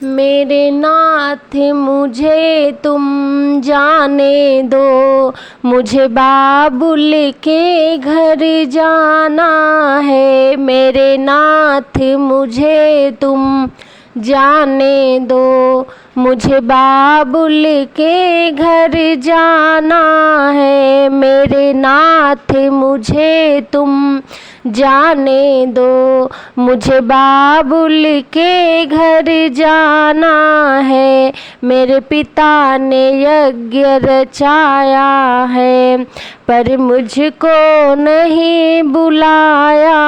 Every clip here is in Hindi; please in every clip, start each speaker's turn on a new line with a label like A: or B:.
A: मेरे नाथ मुझे तुम जाने दो, मुझे बाबुल के घर जाना है। मेरे नाथ मुझे तुम जाने दो, मुझे बाबुल के घर जाना है। मेरे नाथ मुझे तुम जाने दो, मुझे बाबुल के घर जाना है। मेरे पिता ने यज्ञ रचाया है, पर मुझको नहीं बुलाया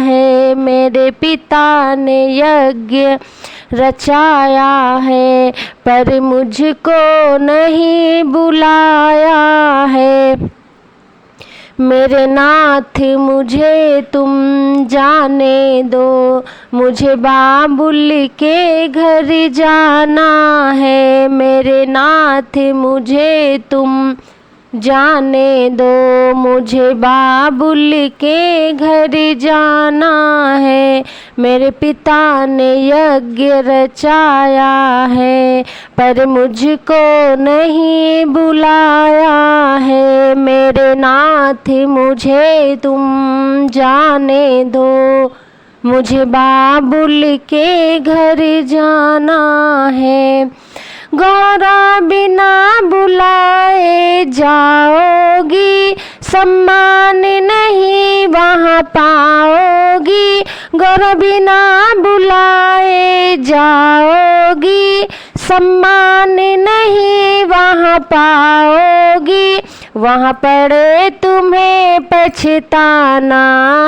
A: है। मेरे पिता ने यज्ञ रचाया है, पर मुझको नहीं बुलाया है। मेरे नाथ मुझे तुम जाने दो, मुझे बाबुल के घर जाना है। मेरे नाथ मुझे तुम जाने दो, मुझे बाबुल के घर जाना है। मेरे पिता ने यज्ञ रचाया है, पर मुझको नहीं बुलाया है। मेरे नाथ मुझे तुम जाने दो, मुझे बाबुल के घर जाना है। गौरा बिना बुलाए जाओगी, सम्मान नहीं वहाँ पाओगी। गौरा बिना बुलाए जाओगी, सम्मान नहीं वहाँ पाओगी। वहाँ पड़े तुम्हें पछताना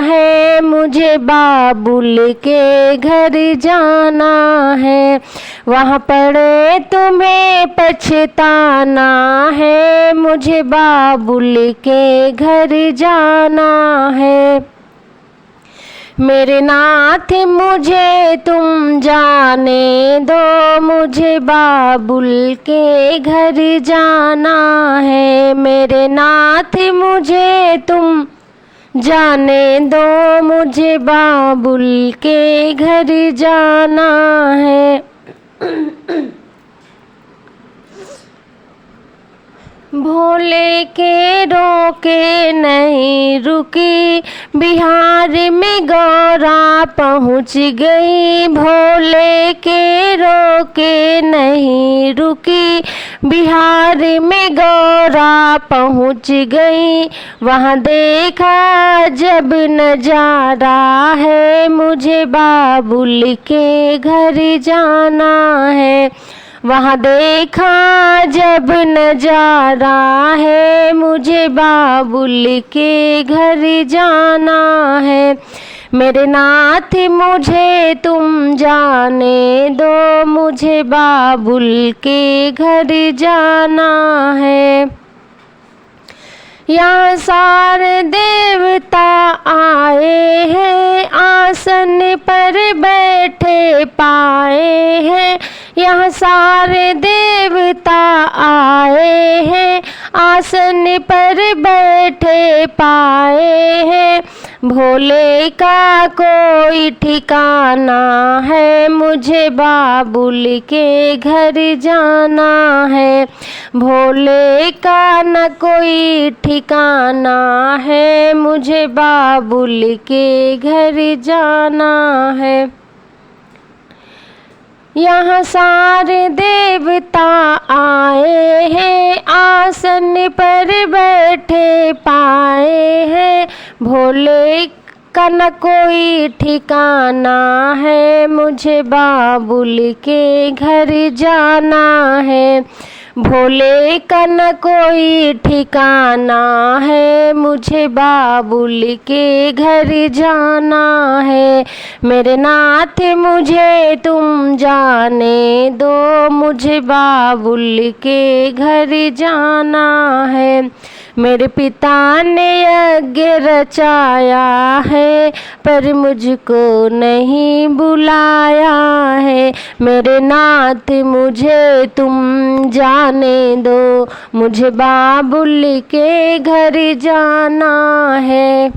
A: है, मुझे बाबुल के घर जाना है। वहाँ पड़े तुम्हें पछताना है, मुझे बाबुल के घर जाना है। मेरे नाथ मुझे तुम जाने दो, मुझे बाबुल के घर जाना है। मेरे नाथ मुझे तुम जाने दो, मुझे बाबुल के घर जाना है। भोले के रोके नहीं रुकी, बिहार में गौरा पहुँच गई। भोले के रोके नहीं रुकी, बिहार में गौरा पहुँच गई। वहाँ देखा जब नजारा है, मुझे बाबुल के घर जाना है। वहाँ देखा जब नजारा है, मुझे बाबुल के घर जाना है। मेरे नाथ मुझे तुम जाने दो, मुझे बाबुल के घर जाना है। यहाँ सारे देवता आए हैं, आसन पर बैठे पाए हैं। यहाँ सारे देवता आए हैं, आसन पर बैठे पाए हैं। भोले का कोई ठिकाना है, मुझे बाबुल के घर जाना है। भोले का न कोई ठिकाना है, मुझे बाबुल के घर जाना है। यहाँ सारे देवता आए हैं, आसन पर बैठे पाए हैं। भोले का न कोई ठिकाना है, मुझे बाबुल के घर जाना है। भोले का न कोई ठिकाना है, मुझे बाबुल के घर जाना है। मेरे नाथ मुझे तुम जाने दो, मुझे बाबुल के घर जाना है। मेरे पिता ने यज्ञ रचाया है, पर मुझको नहीं बुलाया है। मेरे नाथ मुझे तुम जाने दो, मुझे बाबुल के घर जाना है।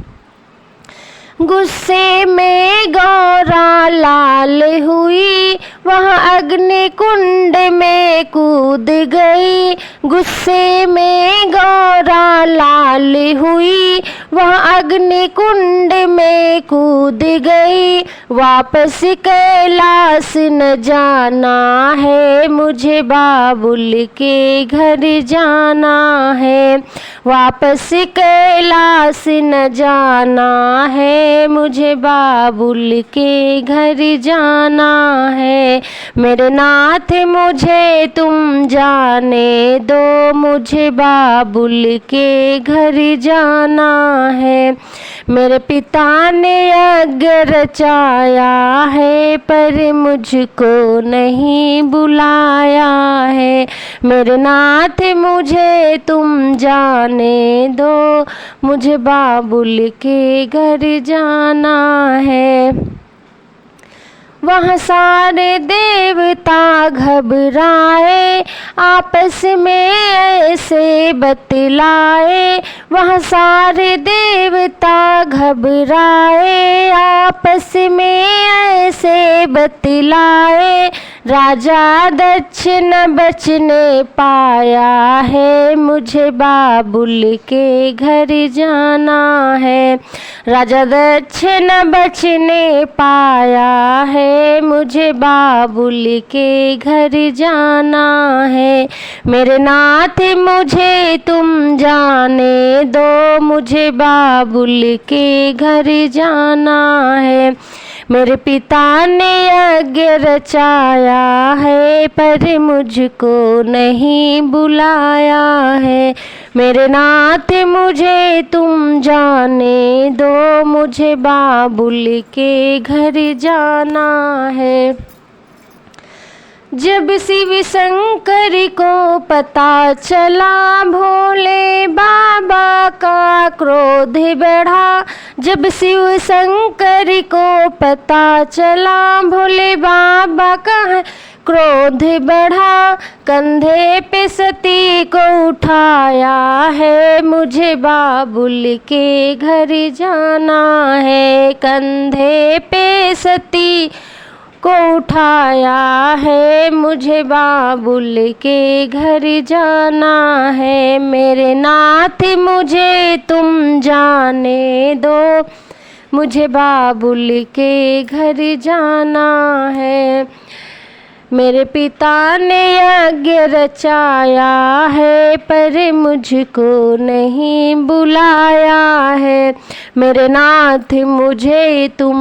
A: गुस्से में गौरा लाल हुई, वह अग्नि कुंड में कूद गई। गुस्से में गौरा लाल हुई, वह अग्नि कुंड में कूद गई। वापस कैलाश न जाना है, मुझे बाबुल के घर जाना है। वापस कैलाश न जाना है, मुझे बाबुल के घर जाना है। मेरे नाथ मुझे तुम जाने दो, मुझे बाबुल के घर जाना है। मेरे पिता ने यज्ञ रचाया है, पर मुझको नहीं बुलाया है। मेरे नाथ मुझे तुम जाने दो, मुझे बाबुल के घर जाना है। वहाँ सारे देवता घबराए, आपस में ऐसे बतलाए। वहाँ सारे देवता घबराए, आपस में ऐसे बतलाए। राजा दक्ष न बचने पाया है, मुझे बाबुल के घर जाना है। राजा दक्ष न बचने पाया है, मुझे बाबुल के घर जाना है। मेरे नाथ मुझे तुम जाने दो, मुझे बाबुल के घर जाना है। मेरे पिता ने यज्ञ रचाया है, पर मुझको नहीं बुलाया है। मेरे नाथ मुझे तुम जाने दो, मुझे बाबुल के घर जाना है। जब शिव शंकर को पता चला, भोले बाबा का क्रोध बढ़ा। जब शिव शंकर को पता चला, भोले बाबा का क्रोध बढ़ा। कंधे पे सती को उठाया है, मुझे बाबुल के घर जाना है। कंधे पे सती को उठाया है, मुझे बाबुल के घर जाना है। मेरे नाथ मुझे तुम जाने दो, मुझे बाबुल के घर जाना है। मेरे पिता ने यज्ञ रचाया है, पर मुझको नहीं बुलाया है। मेरे नाथ मुझे तुम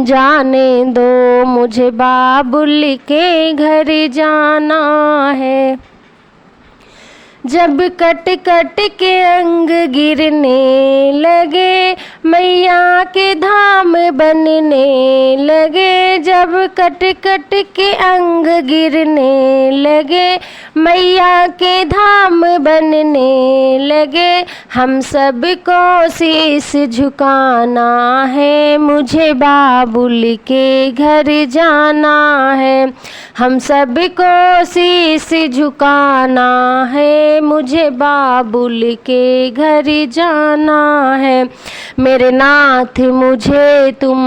A: जाने दो, मुझे बाबुल के घर जाना है। जब कट कट के अंग गिरने लगे, मैया के धाम बनने लगे। जब कट कट के अंग गिरने लगे, मैया के धाम बनने लगे। हम सब को शीश झुकाना है, मुझे बाबुल के घर जाना है। हम सब को शीश झुकाना है, मुझे बाबुल के घर जाना है। मेरे नाथ मुझे तुम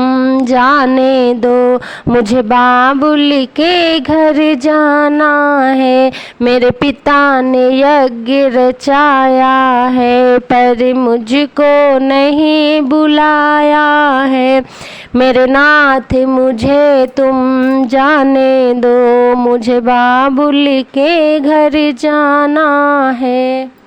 A: जाने दो, मुझे बाबुल के घर जाना है। मेरे पिता ने यज्ञ रचाया है, पर मुझको नहीं बुलाया है। मेरे नाथ मुझे तुम जाने दो, मुझे बाबुल के घर जाना है।